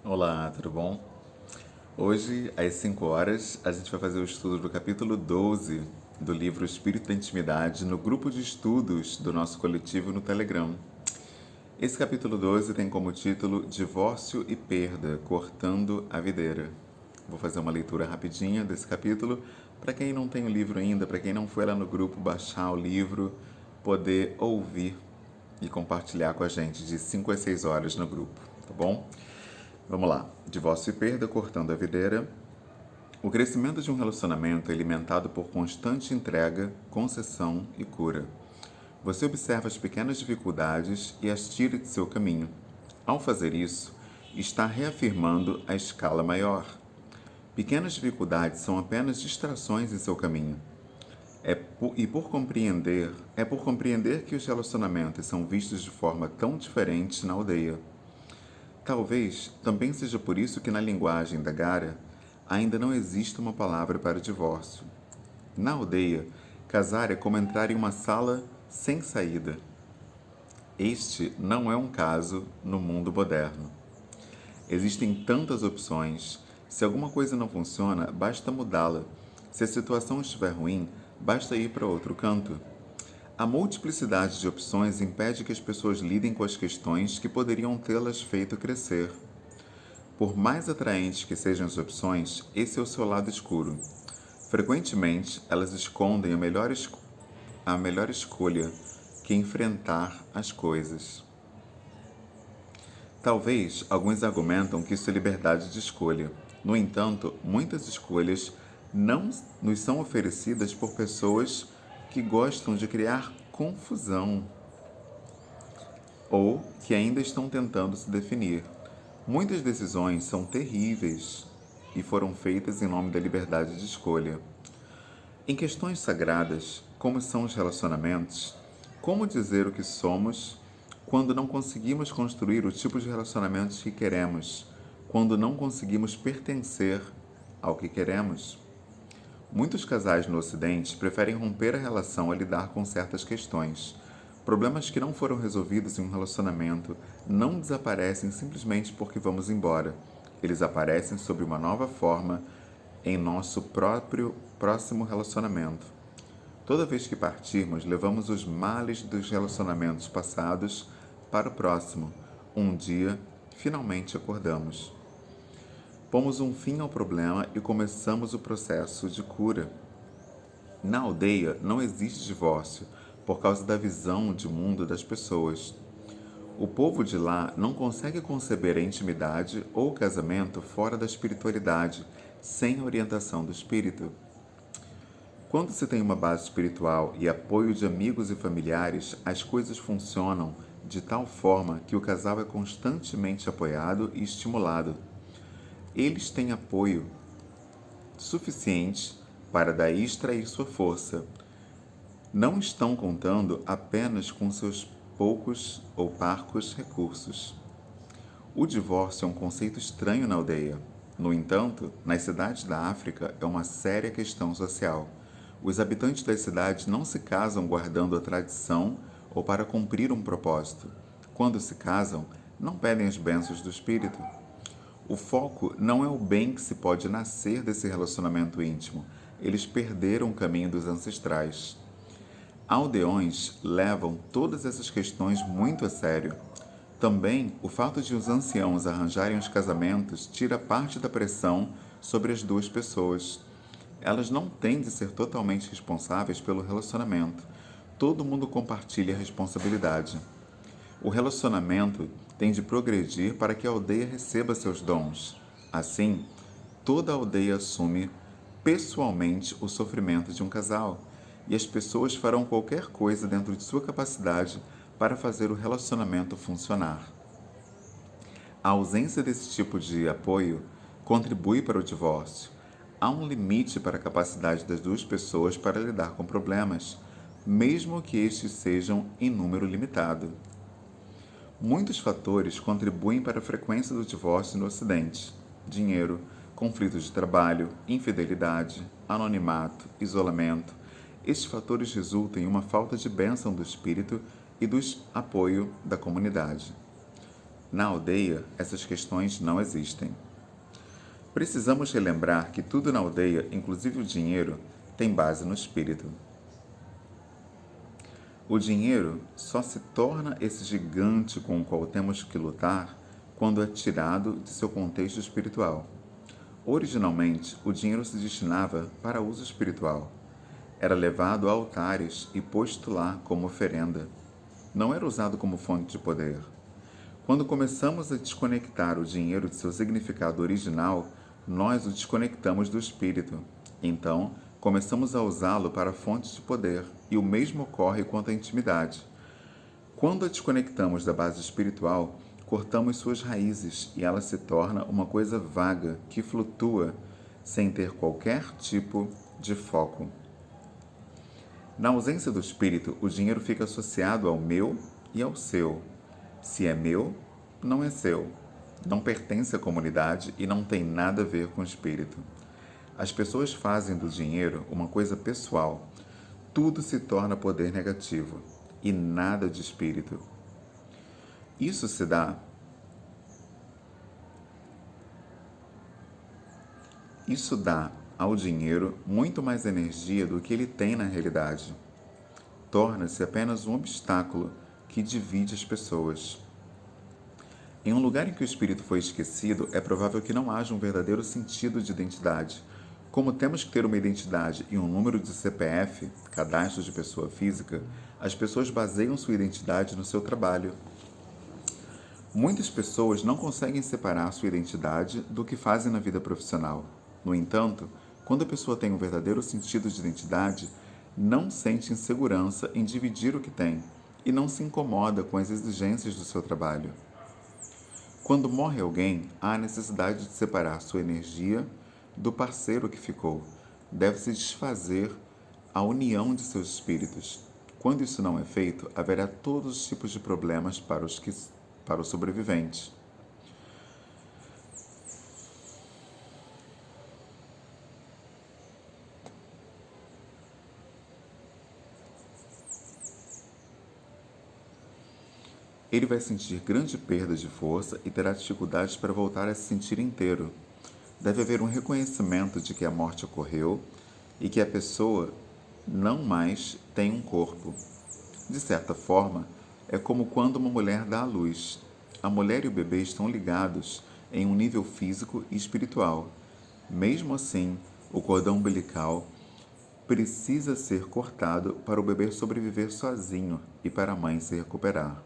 Olá, tudo bom? Hoje, às 5 horas, a gente vai fazer o estudo do capítulo 12 do livro Espírito da Intimidade no grupo de estudos do nosso coletivo no Telegram. Esse capítulo 12 tem como título Divórcio e Perda, Cortando a Videira. Vou fazer uma leitura rapidinha desse capítulo para quem não tem o livro ainda, para quem não foi lá no grupo baixar o livro, poder ouvir e compartilhar com a gente de 5 a 6 horas no grupo, tá bom? Vamos lá. Divórcio e perda, cortando a videira. O crescimento de um relacionamento é alimentado por constante entrega, concessão e cura. Você observa as pequenas dificuldades e as tira de seu caminho. Ao fazer isso, está reafirmando a escala maior. Pequenas dificuldades são apenas distrações em seu caminho. É por compreender que os relacionamentos são vistos de forma tão diferente na aldeia. Talvez também seja por isso que na linguagem da Gara ainda não existe uma palavra para divórcio. Na aldeia, casar é como entrar em uma sala sem saída. Este não é um caso no mundo moderno. Existem tantas opções. Se alguma coisa não funciona, basta mudá-la. Se a situação estiver ruim, basta ir para outro canto. A multiplicidade de opções impede que as pessoas lidem com as questões que poderiam tê-las feito crescer. Por mais atraentes que sejam as opções, esse é o seu lado escuro. Frequentemente, elas escondem a melhor escolha que enfrentar as coisas. Talvez alguns argumentam que isso é liberdade de escolha. No entanto, muitas escolhas não nos são oferecidas por pessoas que gostam de criar confusão ou que ainda estão tentando se definir. Muitas decisões são terríveis e foram feitas em nome da liberdade de escolha. Em questões sagradas, como são os relacionamentos, como dizer o que somos quando não conseguimos construir o tipo de relacionamentos que queremos, quando não conseguimos pertencer ao que queremos? Muitos casais no Ocidente preferem romper a relação a lidar com certas questões. Problemas que não foram resolvidos em um relacionamento não desaparecem simplesmente porque vamos embora. Eles aparecem sob uma nova forma em nosso próprio próximo relacionamento. Toda vez que partirmos, levamos os males dos relacionamentos passados para o próximo. Um dia, finalmente acordamos. Pomos um fim ao problema e começamos o processo de cura. Na aldeia não existe divórcio por causa da visão de mundo das pessoas. O povo de lá não consegue conceber a intimidade ou o casamento fora da espiritualidade, sem a orientação do espírito. Quando se tem uma base espiritual e apoio de amigos e familiares, as coisas funcionam de tal forma que o casal é constantemente apoiado e estimulado. Eles têm apoio suficiente para daí extrair sua força. Não estão contando apenas com seus poucos ou parcos recursos. O divórcio é um conceito estranho na aldeia. No entanto, nas cidades da África é uma séria questão social. Os habitantes das cidades não se casam guardando a tradição ou para cumprir um propósito. Quando se casam, não pedem as bênçãos do espírito. O foco não é o bem que se pode nascer desse relacionamento íntimo. Eles perderam o caminho dos ancestrais. Aldeões levam todas essas questões muito a sério. Também, o fato de os anciãos arranjarem os casamentos tira parte da pressão sobre as duas pessoas. Elas não têm de ser totalmente responsáveis pelo relacionamento. Todo mundo compartilha a responsabilidade. O relacionamento tem de progredir para que a aldeia receba seus dons. Assim, toda a aldeia assume pessoalmente o sofrimento de um casal, e as pessoas farão qualquer coisa dentro de sua capacidade para fazer o relacionamento funcionar. A ausência desse tipo de apoio contribui para o divórcio. Há um limite para a capacidade das duas pessoas para lidar com problemas, mesmo que estes sejam em número limitado. Muitos fatores contribuem para a frequência do divórcio no Ocidente: dinheiro, conflitos de trabalho, infidelidade, anonimato, isolamento. Estes fatores resultam em uma falta de bênção do espírito e do apoio da comunidade. Na aldeia, essas questões não existem. Precisamos relembrar que tudo na aldeia, inclusive o dinheiro, tem base no espírito. O dinheiro só se torna esse gigante com o qual temos que lutar quando é tirado de seu contexto espiritual. Originalmente, o dinheiro se destinava para uso espiritual. Era levado a altares e posto lá como oferenda. Não era usado como fonte de poder. Quando começamos a desconectar o dinheiro de seu significado original, nós o desconectamos do espírito. Então, começamos a usá-lo para fontes de poder, e o mesmo ocorre quanto à intimidade. Quando a desconectamos da base espiritual, cortamos suas raízes e ela se torna uma coisa vaga que flutua sem ter qualquer tipo de foco. Na ausência do espírito, o dinheiro fica associado ao meu e ao seu. Se é meu, não é seu. Não pertence à comunidade e não tem nada a ver com o espírito. As pessoas fazem do dinheiro uma coisa pessoal. Tudo se torna poder negativo e nada de espírito. Isso dá ao dinheiro muito mais energia do que ele tem na realidade. Torna-se apenas um obstáculo que divide as pessoas. Em um lugar em que o espírito foi esquecido, é provável que não haja um verdadeiro sentido de identidade. Como temos que ter uma identidade e um número de CPF, cadastro de pessoa física, as pessoas baseiam sua identidade no seu trabalho. Muitas pessoas não conseguem separar sua identidade do que fazem na vida profissional. No entanto, quando a pessoa tem um verdadeiro sentido de identidade, não sente insegurança em dividir o que tem e não se incomoda com as exigências do seu trabalho. Quando morre alguém, há a necessidade de separar sua energia do parceiro que ficou. Deve-se desfazer a união de seus espíritos. Quando isso não é feito, haverá todos os tipos de problemas para os sobreviventes. Ele vai sentir grande perda de força e terá dificuldades para voltar a se sentir inteiro. Deve haver um reconhecimento de que a morte ocorreu e que a pessoa não mais tem um corpo. De certa forma, é como quando uma mulher dá à luz. A mulher e o bebê estão ligados em um nível físico e espiritual. Mesmo assim, o cordão umbilical precisa ser cortado para o bebê sobreviver sozinho e para a mãe se recuperar.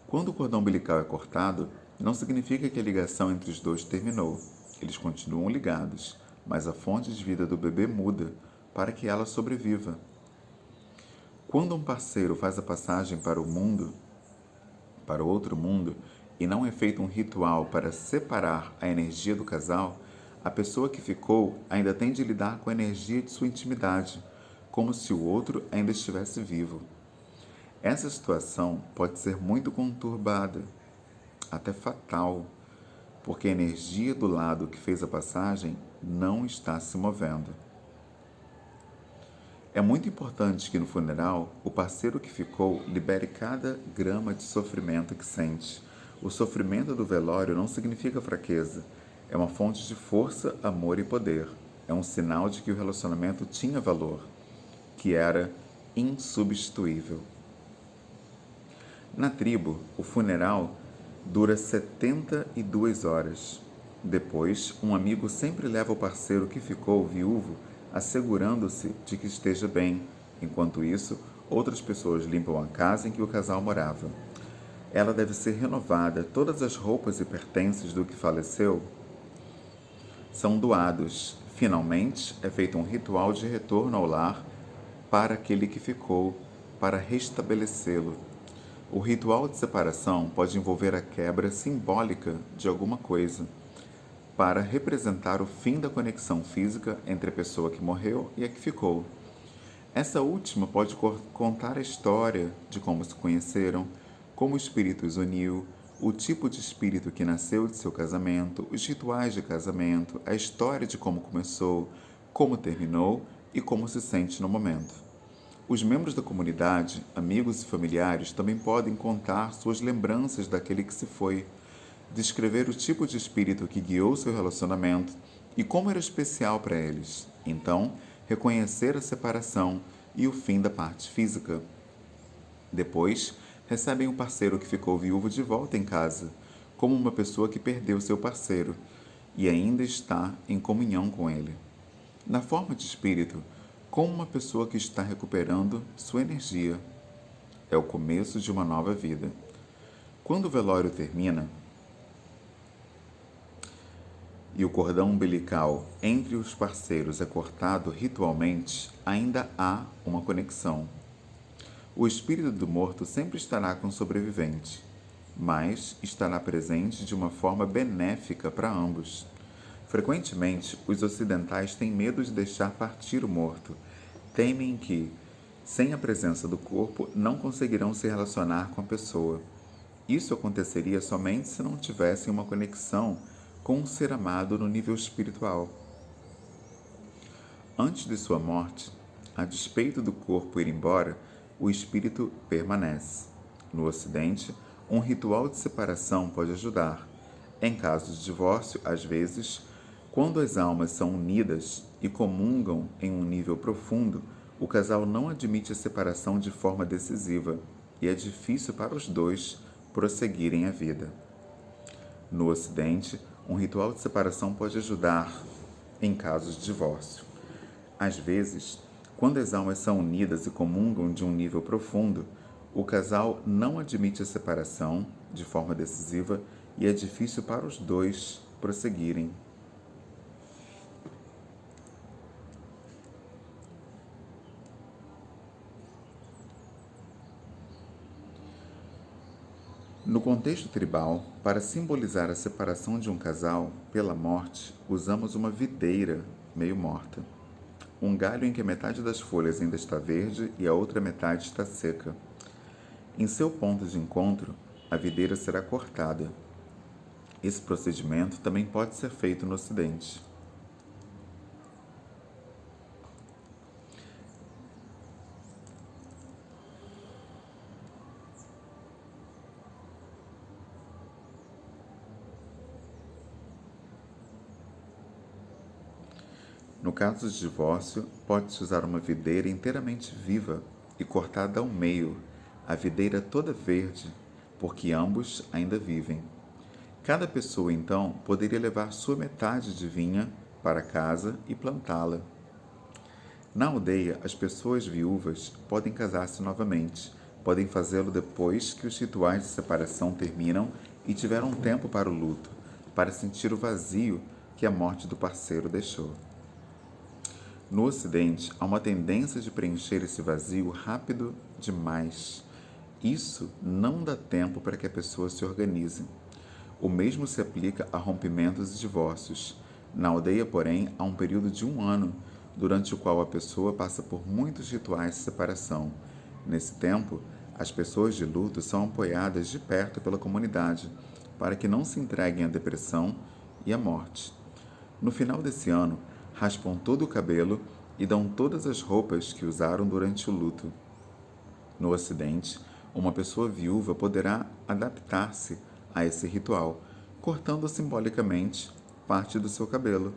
Quando o cordão umbilical é cortado, não significa que a ligação entre os dois terminou. Eles continuam ligados, mas a fonte de vida do bebê muda para que ela sobreviva. Quando um parceiro faz a passagem para o outro mundo, e não é feito um ritual para separar a energia do casal, a pessoa que ficou ainda tem de lidar com a energia de sua intimidade, como se o outro ainda estivesse vivo. Essa situação pode ser muito conturbada, até fatal, porque a energia do lado que fez a passagem não está se movendo. É muito importante que no funeral o parceiro que ficou libere cada grama de sofrimento que sente. O sofrimento do velório não significa fraqueza, é uma fonte de força, amor e poder. É um sinal de que o relacionamento tinha valor, que era insubstituível. Na tribo, o funeral dura 72 horas. Depois, um amigo sempre leva o parceiro que ficou viúvo, assegurando-se de que esteja bem. Enquanto isso, outras pessoas limpam a casa em que o casal morava. Ela deve ser renovada. Todas as roupas e pertences do que faleceu são doados. Finalmente, é feito um ritual de retorno ao lar para aquele que ficou, para restabelecê-lo. O ritual de separação pode envolver a quebra simbólica de alguma coisa, para representar o fim da conexão física entre a pessoa que morreu e a que ficou. Essa última pode contar a história de como se conheceram, como o espírito os uniu, o tipo de espírito que nasceu de seu casamento, os rituais de casamento, a história de como começou, como terminou e como se sente no momento. Os membros da comunidade, amigos e familiares também podem contar suas lembranças daquele que se foi. descrever o tipo de espírito que guiou seu relacionamento e como era especial para eles. Então, reconhecer a separação e o fim da parte física. Depois, recebem o parceiro que ficou viúvo de volta em casa, como uma pessoa que perdeu seu parceiro e ainda está em comunhão com ele. Na forma de espírito, como uma pessoa que está recuperando sua energia. É o começo de uma nova vida. Quando o velório termina e o cordão umbilical entre os parceiros é cortado ritualmente, ainda há uma conexão. O espírito do morto sempre estará com o sobrevivente, mas estará presente de uma forma benéfica para ambos. Frequentemente, os ocidentais têm medo de deixar partir o morto. Temem que, sem a presença do corpo, não conseguirão se relacionar com a pessoa. Isso aconteceria somente se não tivessem uma conexão com um ser amado no nível espiritual. Antes de sua morte, a despeito do corpo ir embora, o espírito permanece. No Ocidente, um ritual de separação pode ajudar. Em caso de divórcio, às vezes, quando as almas são unidas e comungam em um nível profundo, o casal não admite a separação de forma decisiva e é difícil para os dois prosseguirem a vida. No Ocidente, um ritual de separação pode ajudar em casos de divórcio. Às vezes, quando as almas são unidas e comungam de um nível profundo, o casal não admite a separação de forma decisiva e é difícil para os dois prosseguirem. No contexto tribal, para simbolizar a separação de um casal pela morte, usamos uma videira meio morta. Um galho em que metade das folhas ainda está verde e a outra metade está seca. Em seu ponto de encontro, a videira será cortada. Esse procedimento também pode ser feito no Ocidente. No caso de divórcio, pode-se usar uma videira inteiramente viva e cortada ao meio, a videira toda verde, porque ambos ainda vivem. Cada pessoa, então, poderia levar sua metade de vinha para casa e plantá-la. Na aldeia, as pessoas viúvas podem casar-se novamente. Podem fazê-lo depois que os rituais de separação terminam e tiveram tempo para o luto, para sentir o vazio que a morte do parceiro deixou. No Ocidente, há uma tendência de preencher esse vazio rápido demais. Isso não dá tempo para que a pessoa se organize. O mesmo se aplica a rompimentos e divórcios. Na aldeia, porém, há um período de 1 ano, durante o qual a pessoa passa por muitos rituais de separação. Nesse tempo, as pessoas de luto são apoiadas de perto pela comunidade, para que não se entreguem à depressão e à morte. No final desse ano, raspam todo o cabelo e dão todas as roupas que usaram durante o luto. No Ocidente, uma pessoa viúva poderá adaptar-se a esse ritual, cortando simbolicamente parte do seu cabelo.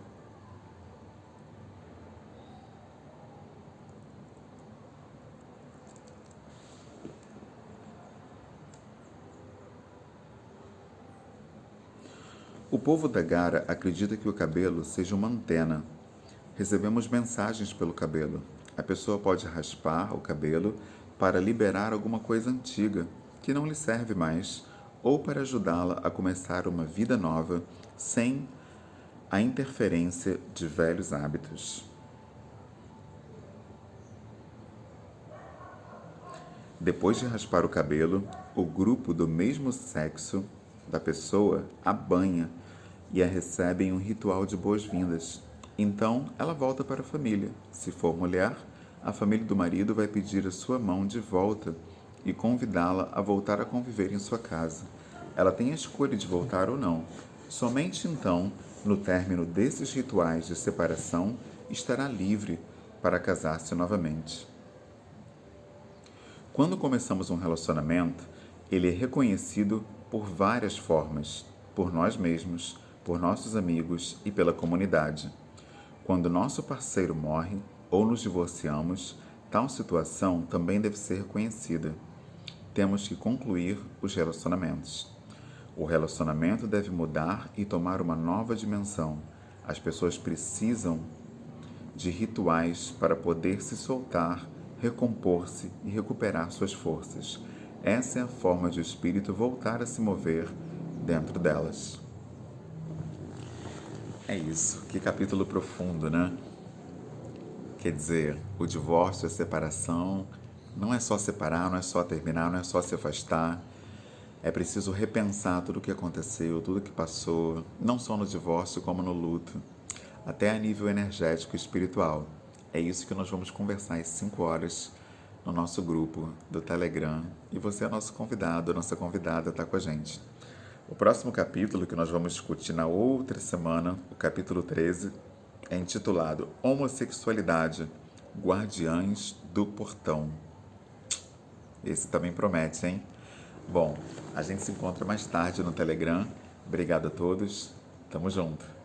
O povo da Gara acredita que o cabelo seja uma antena. Recebemos mensagens pelo cabelo. A pessoa pode raspar o cabelo para liberar alguma coisa antiga que não lhe serve mais ou para ajudá-la a começar uma vida nova sem a interferência de velhos hábitos. Depois de raspar o cabelo, o grupo do mesmo sexo da pessoa a banha e a recebe em um ritual de boas-vindas. Então, ela volta para a família. Se for mulher, a família do marido vai pedir a sua mão de volta e convidá-la a voltar a conviver em sua casa. Ela tem a escolha de voltar ou não. Somente então, no término desses rituais de separação, estará livre para casar-se novamente. Quando começamos um relacionamento, ele é reconhecido por várias formas. por nós mesmos, por nossos amigos e pela comunidade. Quando nosso parceiro morre ou nos divorciamos, tal situação também deve ser reconhecida. Temos que concluir os relacionamentos. O relacionamento deve mudar e tomar uma nova dimensão. As pessoas precisam de rituais para poder se soltar, recompor-se e recuperar suas forças. Essa é a forma de o espírito voltar a se mover dentro delas. É isso. Que capítulo profundo, né? Quer dizer, o divórcio, a separação, não é só separar, não é só terminar, não é só se afastar. É preciso repensar tudo o que aconteceu, tudo o que passou, não só no divórcio como no luto, até a nível energético e espiritual. É isso que nós vamos conversar às 5 horas no nosso grupo do Telegram. E você é nosso convidado, nossa convidada está com a gente. O próximo capítulo que nós vamos discutir na outra semana, o capítulo 13, é intitulado Homossexualidade, Guardiães do Portão. Esse também promete, hein? Bom, a gente se encontra mais tarde no Telegram. Obrigado a todos. Tamo junto.